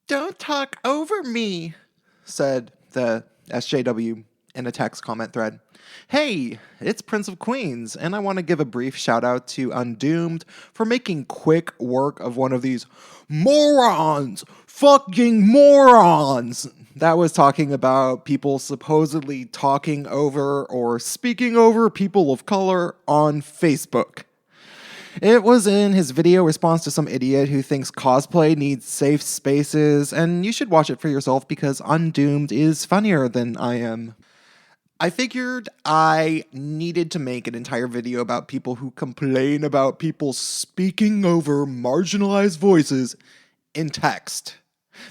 Don't talk over me, said the SJW in a text comment thread. Hey, it's Prince of Queens, and I want to give a brief shout out to Undoomed for making quick work of one of these morons, fucking morons, that was talking about people supposedly talking over or speaking over people of color on Facebook. It was in his video response to some idiot who thinks cosplay needs safe spaces, and you should watch it for yourself because Undoomed is funnier than I am. I figured I needed to make an entire video about people who complain about people speaking over marginalized voices in text.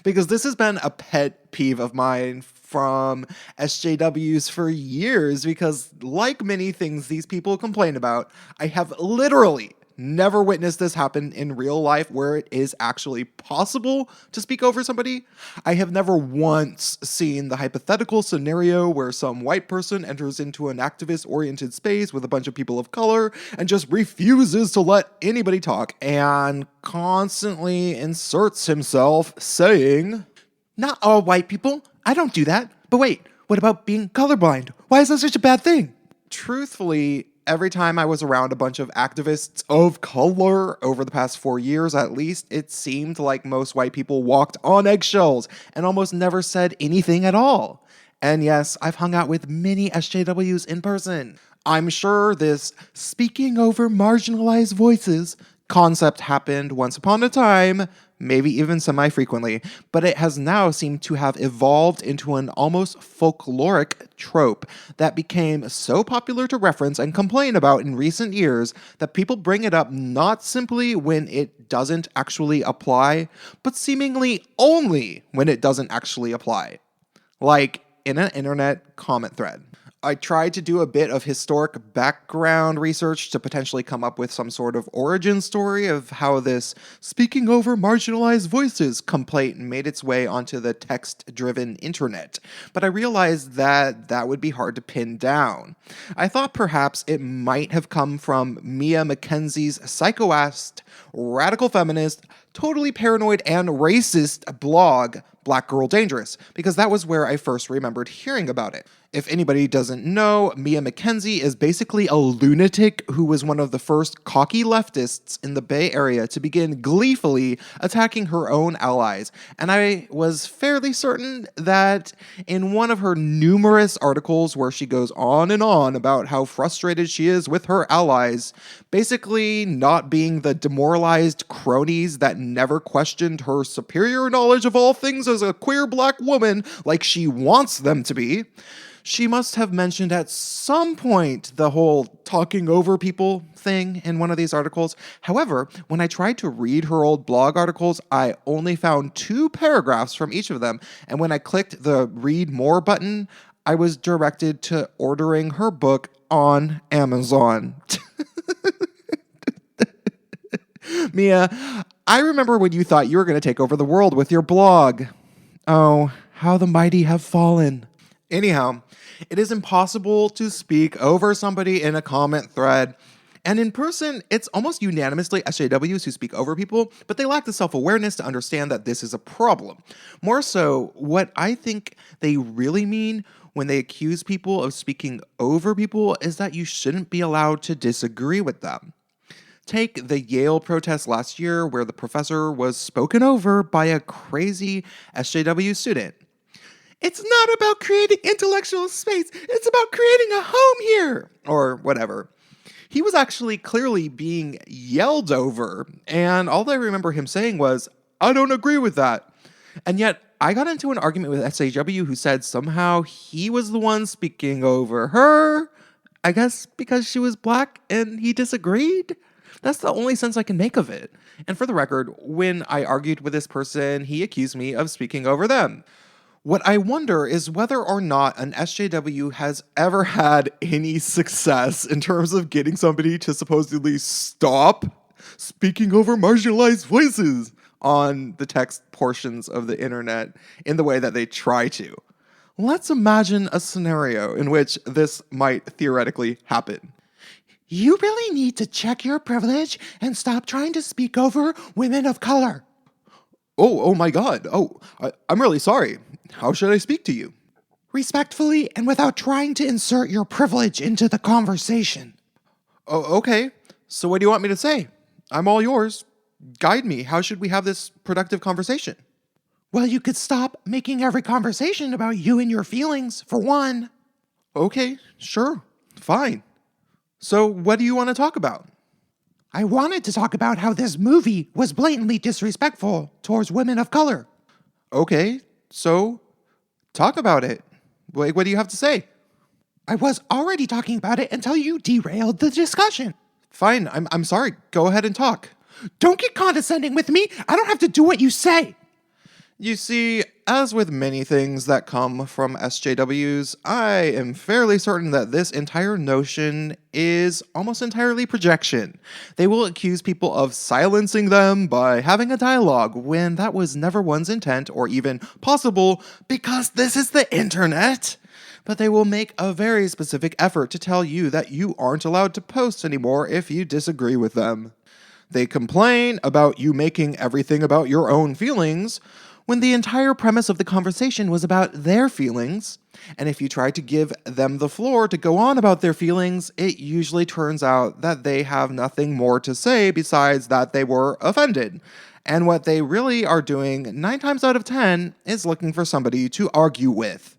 Because this has been a pet peeve of mine from SJWs for years, because like many things these people complain about, I have literally never witnessed this happen in real life where it is actually possible to speak over somebody. I have never once seen the hypothetical scenario where some white person enters into an activist-oriented space with a bunch of people of color and just refuses to let anybody talk and constantly inserts himself saying, "Not all white people. I don't do that. But wait, what about being colorblind? Why is that such a bad thing?" Truthfully, every time I was around a bunch of activists of color over the past 4 years at least, it seemed like most white people walked on eggshells and almost never said anything at all. And yes, I've hung out with many SJWs in person. I'm sure this speaking over marginalized voices concept happened once upon a time, maybe even semi-frequently, but it has now seemed to have evolved into an almost folkloric trope that became so popular to reference and complain about in recent years that people bring it up not simply when it doesn't actually apply, but seemingly only when it doesn't actually apply. Like in an internet comment thread. I tried to do a bit of historic background research to potentially come up with some sort of origin story of how this speaking over marginalized voices complaint made its way onto the text-driven internet, but I realized that that would be hard to pin down. I thought perhaps it might have come from Mia Mackenzie's psycho-ass, radical feminist, totally paranoid and racist blog, Black Girl Dangerous, because that was where I first remembered hearing about it. If anybody doesn't know, Mia Mackenzie is basically a lunatic who was one of the first cocky leftists in the Bay Area to begin gleefully attacking her own allies, and I was fairly certain that in one of her numerous articles where she goes on and on about how frustrated she is with her allies, basically not being the demoralized cronies that never questioned her superior knowledge of all things as a queer black woman like she wants them to be, she must have mentioned at some point the whole talking over people thing in one of these articles. However, when I tried to read her old blog articles, I only found 2 paragraphs from each of them, and when I clicked the read more button, I was directed to ordering her book on Amazon. Mia, I remember when you thought you were going to take over the world with your blog. Oh, how the mighty have fallen. Anyhow, it is impossible to speak over somebody in a comment thread, and in person, it's almost unanimously SJWs who speak over people, but they lack the self-awareness to understand that this is a problem. More so, what I think they really mean when they accuse people of speaking over people is that you shouldn't be allowed to disagree with them. Take the Yale protest last year where the professor was spoken over by a crazy SJW student. "It's not about creating intellectual space, it's about creating a home here," or whatever. He was actually clearly being yelled over, and all I remember him saying was, "I don't agree with that." And yet, I got into an argument with SJW who said somehow he was the one speaking over her, I guess because she was black and he disagreed? That's the only sense I can make of it. And for the record, when I argued with this person, he accused me of speaking over them. What I wonder is whether or not an SJW has ever had any success in terms of getting somebody to supposedly stop speaking over marginalized voices on the text portions of the internet in the way that they try to. Let's imagine a scenario in which this might theoretically happen. "You really need to check your privilege and stop trying to speak over women of color." Oh my God. I'm really sorry. How should I speak to you? Respectfully and without trying to insert your privilege into the conversation. Oh, okay. So what do you want me to say? I'm all yours. Guide me. How should we have this productive conversation? Well, you could stop making every conversation about you and your feelings, for one. Okay, sure. Fine. So what do you want to talk about? I wanted to talk about how this movie was blatantly disrespectful towards women of color. Okay, so talk about it. What do you have to say? I was already talking about it until you derailed the discussion. Fine, I'm sorry. Go ahead and talk. Don't get condescending with me. I don't have to do what you say. You see, as with many things that come from SJWs, I am fairly certain that this entire notion is almost entirely projection. They will accuse people of silencing them by having a dialogue when that was never one's intent or even possible because this is the internet. But they will make a very specific effort to tell you that you aren't allowed to post anymore if you disagree with them. They complain about you making everything about your own feelings, when the entire premise of the conversation was about their feelings, and if you try to give them the floor to go on about their feelings, it usually turns out that they have nothing more to say besides that they were offended. And what they really are doing 9 times out of 10 is looking for somebody to argue with.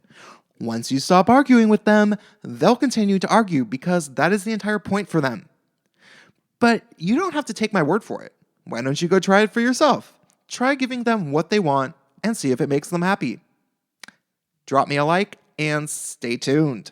Once you stop arguing with them, they'll continue to argue because that is the entire point for them. But you don't have to take my word for it. Why don't you go try it for yourself? Try giving them what they want and see if it makes them happy. Drop me a like and stay tuned.